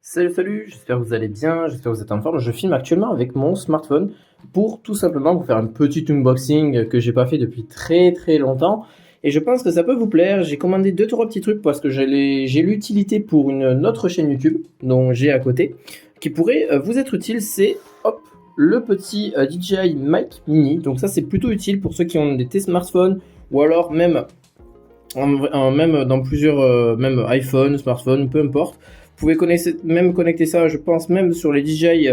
Salut, j'espère que vous allez bien, j'espère que vous êtes en forme. Je filme actuellement avec mon smartphone pour tout simplement vous faire un petit unboxing que j'ai pas fait depuis très longtemps. Et je pense que ça peut vous plaire. J'ai commandé deux trois petits trucs parce que j'ai l'utilité pour une autre chaîne YouTube dont j'ai à côté qui pourrait vous être utile. C'est hop le petit DJI Mic Mini. Donc ça c'est plutôt utile pour ceux qui ont des smartphones ou alors même même dans plusieurs même iPhone, smartphone, peu importe. Vous pouvez connecter ça, je pense, même sur les DJI,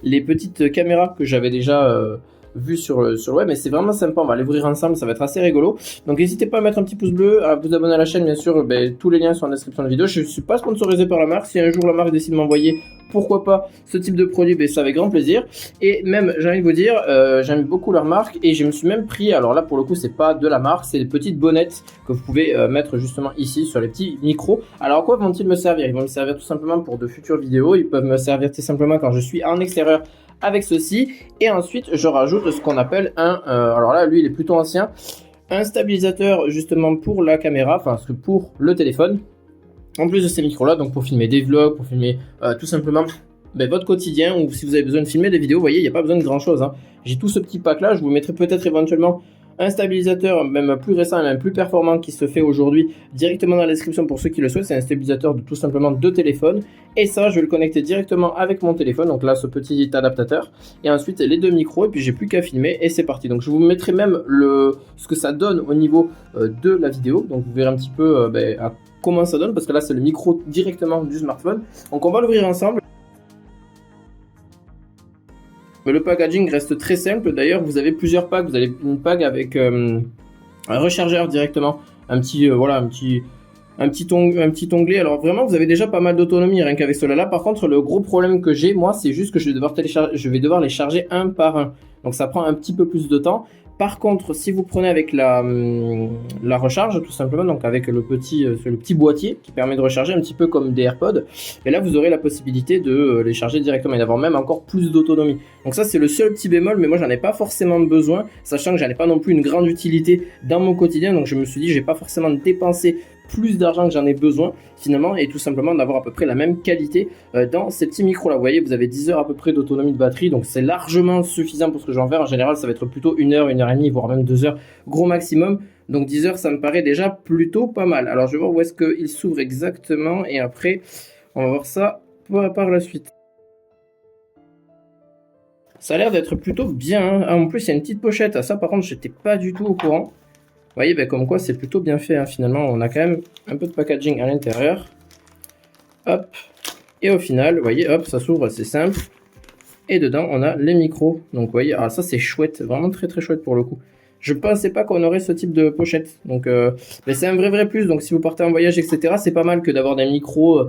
les petites caméras que j'avais déjà vues sur le web. Mais c'est vraiment sympa, on va les ouvrir ensemble, ça va être assez rigolo. Donc n'hésitez pas à mettre un petit pouce bleu, à vous abonner à la chaîne, bien sûr. Tous les liens sont en description de la vidéo. Je ne suis pas sponsorisé par la marque. Si un jour la marque décide de m'envoyer, pourquoi pas, ce type de produit, c'est avec grand plaisir. Et même, j'ai envie de vous dire, j'aime beaucoup leur marque. Et je me suis même pris, alors là pour le coup, c'est pas de la marque, c'est des petites bonnettes que vous pouvez mettre justement ici sur les petits micros. Alors à quoi vont-ils me servir? Ils vont me servir tout simplement pour de futures vidéos. Ils peuvent me servir tout simplement quand je suis en extérieur avec ceci. Et ensuite, je rajoute ce qu'on appelle un, alors là, lui, il est plutôt ancien, un stabilisateur justement pour la caméra, enfin pour le téléphone. En plus de ces micros-là, donc pour filmer des vlogs, pour filmer tout simplement votre quotidien, ou si vous avez besoin de filmer des vidéos, vous voyez, il n'y a pas besoin de grand-chose. Hein. J'ai tout ce petit pack-là, je vous mettrai peut-être éventuellement un stabilisateur même plus récent et même plus performant qui se fait aujourd'hui directement dans la description pour ceux qui le souhaitent. C'est un stabilisateur de tout simplement de téléphone. Et ça, je vais le connecter directement avec mon téléphone. Donc là, ce petit adaptateur. Et ensuite, les deux micros. Et puis, j'ai plus qu'à filmer. Et c'est parti. Donc, je vous mettrai même ce que ça donne au niveau de la vidéo. Donc, vous verrez un petit peu comment ça donne. Parce que là, c'est le micro directement du smartphone. Donc, on va l'ouvrir ensemble. Le packaging reste très simple. D'ailleurs, vous avez plusieurs packs. Vous avez une pack avec un rechargeur directement, un petit onglet. Alors vraiment, vous avez déjà pas mal d'autonomie rien qu'avec cela là. Par contre, le gros problème que j'ai, moi, c'est juste que je vais devoir les charger un par un. Donc ça prend un petit peu plus de temps. Par contre, si vous prenez avec la recharge, tout simplement, donc avec le petit boîtier qui permet de recharger un petit peu comme des AirPods, et là vous aurez la possibilité de les charger directement et d'avoir même encore plus d'autonomie. Donc ça c'est le seul petit bémol, mais moi j'en ai pas forcément besoin, sachant que j'en ai pas non plus une grande utilité dans mon quotidien, donc je me suis dit j'ai pas forcément dépensé plus d'argent que j'en ai besoin finalement, et tout simplement d'avoir à peu près la même qualité dans ces petits micros là. Vous voyez, vous avez 10 heures à peu près d'autonomie de batterie, donc c'est largement suffisant pour ce que je vais en faire. En général ça va être plutôt 1 heure, 1 heure et demie, voire même 2 heures gros maximum. Donc 10 heures ça me paraît déjà plutôt pas mal. Alors je vais voir où est-ce qu'il s'ouvre exactement et après on va voir ça par la suite. Ça a l'air d'être plutôt bien, hein. En plus il y a une petite pochette, ça par contre j'étais pas du tout au courant. Vous voyez, comme quoi c'est plutôt bien fait, hein. Finalement on a quand même un peu de packaging à l'intérieur. Hop, et au final, vous voyez, hop, ça s'ouvre, c'est simple. Et dedans on a les micros. Donc vous voyez, ah, ça c'est chouette, vraiment très chouette pour le coup. Je pensais pas qu'on aurait ce type de pochette. Donc c'est un vrai plus. Donc si vous partez en voyage, etc., c'est pas mal que d'avoir des micros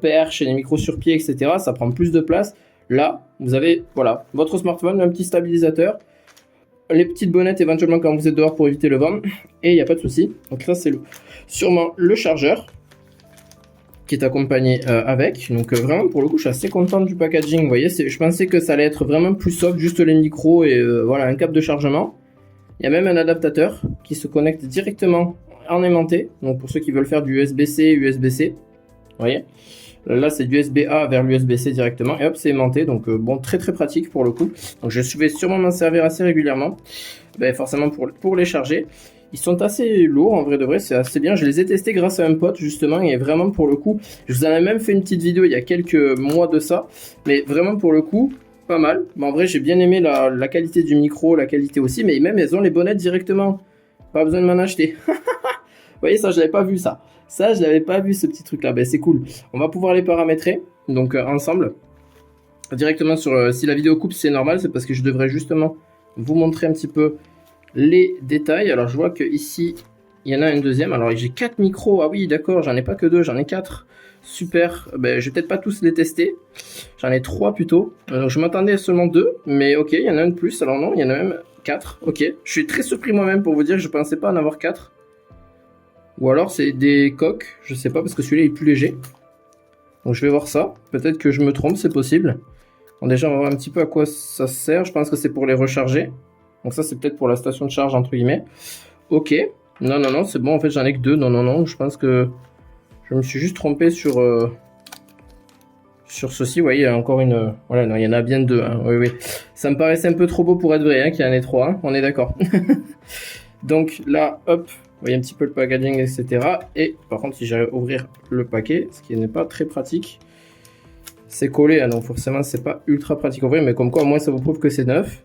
perches et des micros sur pied, etc. Ça prend plus de place. Là, vous avez voilà, votre smartphone, un petit stabilisateur, les petites bonnettes éventuellement quand vous êtes dehors pour éviter le vent, et il n'y a pas de souci. Donc ça c'est sûrement le chargeur qui est accompagné avec. Donc vraiment pour le coup je suis assez content du packaging. Vous voyez, je pensais que ça allait être vraiment plus soft, juste les micros et voilà, un câble de chargement. Il y a même un adaptateur qui se connecte directement en aimanté, donc pour ceux qui veulent faire du USB-C, USB-C, vous voyez. Là c'est du USB-A vers l'USB-C directement, et hop c'est aimanté, donc bon, très pratique pour le coup. Donc je vais sûrement m'en servir assez régulièrement, forcément pour les charger. Ils sont assez lourds en vrai de vrai, c'est assez bien. Je les ai testés grâce à un pote justement, et vraiment pour le coup, je vous en ai même fait une petite vidéo il y a quelques mois de ça, mais vraiment pour le coup, pas mal. Mais en vrai j'ai bien aimé la qualité du micro, la qualité aussi, mais même elles ont les bonnettes directement, pas besoin de m'en acheter. Vous voyez, ça je l'avais pas vu ça. Ça, je l'avais pas vu ce petit truc là, c'est cool. On va pouvoir les paramétrer, donc ensemble. Directement sur, si la vidéo coupe c'est normal, c'est parce que je devrais justement vous montrer un petit peu les détails. Alors je vois que ici, il y en a un deuxième. Alors j'ai 4 micros, ah oui d'accord, j'en ai pas que 2, j'en ai 4. Super, je vais peut-être pas tous les tester. J'en ai 3 plutôt. Je m'attendais à seulement 2, mais ok, il y en a un de plus, alors non, il y en a même 4. Ok, je suis très surpris moi-même pour vous dire que je pensais pas en avoir 4. Ou alors c'est des coques, je sais pas, parce que celui-là est plus léger. Donc je vais voir ça, peut-être que je me trompe, c'est possible. Bon, déjà on va voir un petit peu à quoi ça sert, je pense que c'est pour les recharger. Donc ça c'est peut-être pour la station de charge entre guillemets. Ok, non, c'est bon, en fait j'en ai que 2, non, je pense que je me suis juste trompé sur sur ceci, vous voyez, il y a encore une... Voilà, non, il y en a bien deux. Hein. Oui, oui. Ça me paraissait un peu trop beau pour être vrai, hein, qu'il y en ait trois. Hein. On est d'accord. Donc là, hop, vous voyez un petit peu le packaging, etc. Et par contre, si j'arrive à ouvrir le paquet, ce qui n'est pas très pratique, c'est collé. Hein, donc forcément, c'est pas ultra pratique à ouvrir. Mais comme quoi, au moins, ça vous prouve que c'est neuf.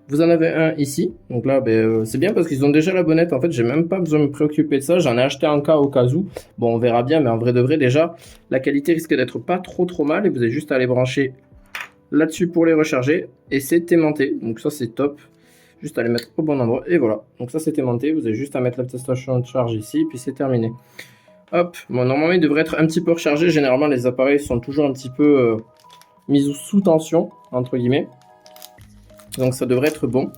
Vous en avez un ici. Donc là, c'est bien parce qu'ils ont déjà la bonnette. En fait, j'ai même pas besoin de me préoccuper de ça. J'en ai acheté un cas au cas où. Bon, on verra bien. Mais en vrai de vrai, déjà, la qualité risque d'être pas trop mal. Et vous avez juste à les brancher là-dessus pour les recharger. Et c'est aimanté. Donc ça, c'est top. Juste à les mettre au bon endroit. Et voilà. Donc ça, c'est aimanté. Vous avez juste à mettre la station de charge ici. Puis c'est terminé. Hop. Bon, normalement, il devrait être un petit peu rechargé. Généralement, les appareils sont toujours un petit peu mis sous tension, entre guillemets. Donc ça devrait être bon.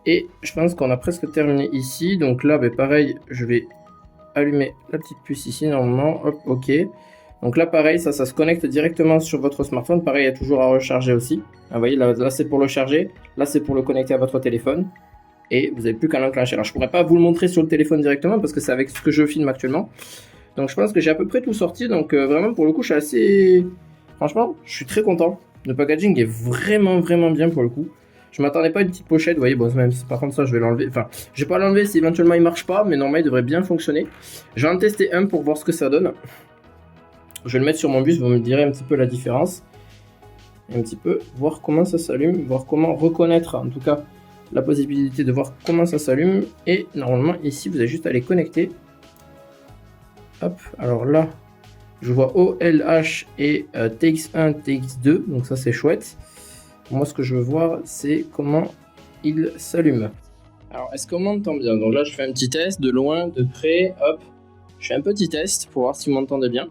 Et je pense qu'on a presque terminé ici. Donc là, pareil, je vais allumer la petite puce ici normalement. Hop, ok. Donc là, pareil, ça se connecte directement sur votre smartphone. Pareil, il y a toujours à recharger aussi. Ah, vous voyez, là c'est pour le charger. Là, c'est pour le connecter à votre téléphone. Et vous n'avez plus qu'à l'enclencher. Alors, je ne pourrais pas vous le montrer sur le téléphone directement parce que c'est avec ce que je filme actuellement. Donc, je pense que j'ai à peu près tout sorti. Donc, vraiment, pour le coup, je suis assez... Franchement, je suis très content. Le packaging est vraiment bien pour le coup. Je m'attendais pas à une petite pochette, vous voyez, bon, même, par contre ça je vais l'enlever, enfin, je vais pas l'enlever si éventuellement il marche pas, mais normalement il devrait bien fonctionner. Je vais en tester un pour voir ce que ça donne. Je vais le mettre sur mon bus, vous me direz un petit peu la différence. Et un petit peu, voir comment ça s'allume, voir comment reconnaître, en tout cas, la possibilité de voir comment ça s'allume. Et normalement ici, vous avez juste à les connecter. Hop, alors là, je vois OLH et TX1, TX2, donc ça c'est chouette. Moi, ce que je veux voir, c'est comment il s'allume. Alors, est-ce qu'on m'entend bien? Donc là, je fais un petit test de loin, de près, hop. Je fais un petit test pour voir si vous m'entendez bien.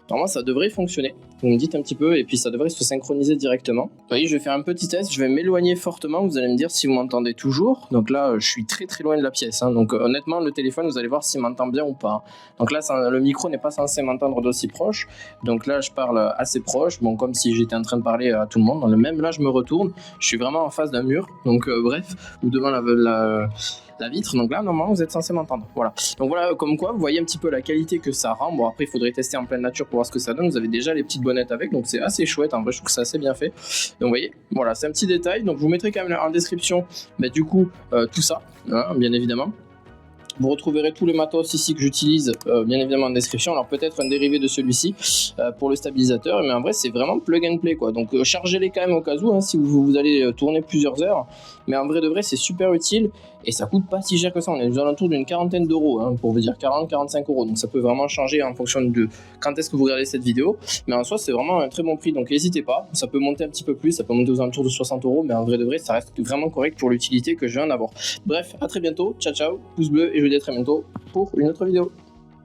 Normalement, ça devrait fonctionner. Vous me dites un petit peu et puis ça devrait se synchroniser directement. Vous voyez, je vais faire un petit test. Je vais m'éloigner fortement. Vous allez me dire si vous m'entendez toujours. Donc là, je suis très loin de la pièce. Hein. Donc honnêtement, le téléphone, vous allez voir s'il m'entend bien ou pas. Donc là, le micro n'est pas censé m'entendre d'aussi proche. Donc là, je parle assez proche. Bon, comme si j'étais en train de parler à tout le monde. Même là, je me retourne. Je suis vraiment en face d'un mur. Donc bref, ou devant la vitre, donc là normalement vous êtes censé m'entendre, voilà. Donc voilà, comme quoi vous voyez un petit peu la qualité que ça rend. Bon, après il faudrait tester en pleine nature pour voir ce que ça donne. Vous avez déjà les petites bonnettes avec, donc c'est assez chouette, en vrai je trouve que c'est assez bien fait. Donc vous voyez, voilà, c'est un petit détail. Donc je vous mettrai quand même en description du coup tout ça, hein, bien évidemment. Vous retrouverez tous les matos ici que j'utilise bien évidemment en description. Alors peut-être un dérivé de celui-ci pour le stabilisateur, mais en vrai c'est vraiment plug and play quoi. Donc chargez-les quand même au cas où hein, si vous allez tourner plusieurs heures. Mais en vrai de vrai c'est super utile et ça coûte pas si cher que ça. On est aux alentours d'une quarantaine d'euros hein, pour vous dire 40-45 euros. Donc ça peut vraiment changer en fonction de quand est-ce que vous regardez cette vidéo. Mais en soi c'est vraiment un très bon prix. Donc n'hésitez pas. Ça peut monter un petit peu plus, ça peut monter aux alentours de 60 euros. Mais en vrai de vrai ça reste vraiment correct pour l'utilité que je viens d'avoir. Bref, à très bientôt. Ciao ciao, pouce bleu et je vous dis à très bientôt pour une autre vidéo.